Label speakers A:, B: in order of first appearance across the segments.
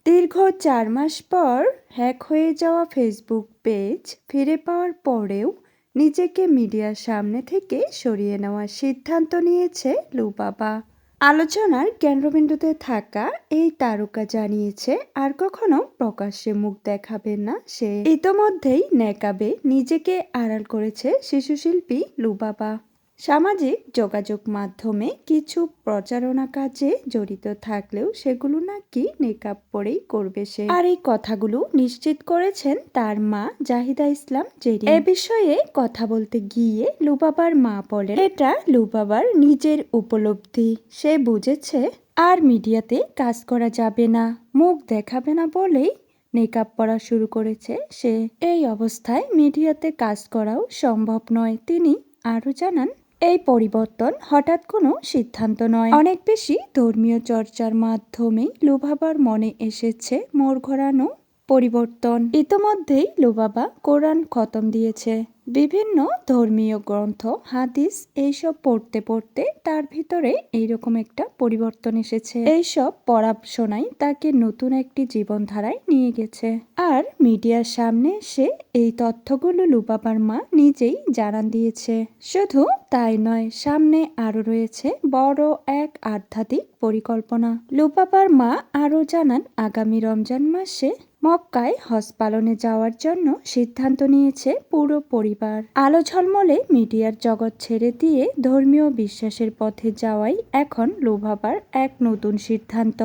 A: দীর্ঘ ৪ মাস পর হ্যাক হয়ে যাওয়া ফেসবুক পেজ ফিরে পাওয়ার পরেও নিজেকে মিডিয়ার সামনে থেকে সরিয়ে নেওয়ার সিদ্ধান্ত নিয়েছে লুবাবা। আলোচনার কেন্দ্রবিন্দুতে থাকা এই তারকা জানিয়েছে আর কখনো প্রকাশ্যে মুখ দেখাবেন না সে। ইতোমধ্যেই নেকাবে নিজেকে আড়াল করেছে শিশুশিল্পী লুবাবা। সামাজিক যোগাযোগ মাধ্যমে কিছু প্রচারণা কাজে জড়িত থাকলেও সেগুলো নাকি নেকাব পরেই করবে সে। আর এই কথাগুলো নিশ্চিত করেছেন তার মা জাহিদা ইসলাম জেরিন। এ বিষয়ে কথা বলতে গিয়ে লুবাবার মা বলেন, এটা লুবাবার নিজের উপলব্ধি। সে বুঝেছে আর মিডিয়াতে কাজ করা যাবে না, মুখ দেখাবে না বলেই নেকাব পরা শুরু করেছে সে। এই অবস্থায় মিডিয়াতে কাজ করাও সম্ভব নয়। তিনি আরও জানান, এই পরিবর্তন হঠাৎ কোনো সিদ্ধান্ত নয়। অনেক বেশি ধর্মীয় চর্চার মাধ্যমেই লুবাবার মনে এসেছে মোড় ঘোরানো পরিবর্তন। ইতোমধ্যেই লুবাবা কোরআন খতম দিয়েছে। বিভিন্ন ধর্মীয় গ্রন্থ, হাদিস এইসব পড়তে পড়তে তার ভিতরে এইরকম একটা পরিবর্তন এসেছে। এইসব পড়াশোনাই তাকে নতুন একটি জীবনধারায় নিয়ে গেছে। আর মিডিয়ার সামনে এসে এই তথ্যগুলো লুবাবার মা নিজেই জানান দিয়েছে। শুধু তাই নয়, সামনে আরো রয়েছে বড় এক আধ্যাত্মিক পরিকল্পনা। লুবাবার মা আরো জানান, আগামী রমজান মাসে মক্কায় হজ পালনে যাওয়ার জন্য সিদ্ধান্ত নিয়েছে পুরো পরিবার। আলো ঝলমলে মিডিয়ার জগৎ ছেড়ে দিয়ে ধর্মীয় বিশ্বাসের পথে যাওয়াই এখন লুবাবার এক নতুন সিদ্ধান্ত।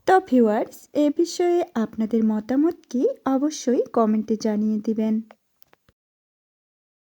A: তো ভিউয়ার্স, এ বিষয়ে আপনাদের মতামত কি অবশ্যই কমেন্টে জানিয়ে দিবেন।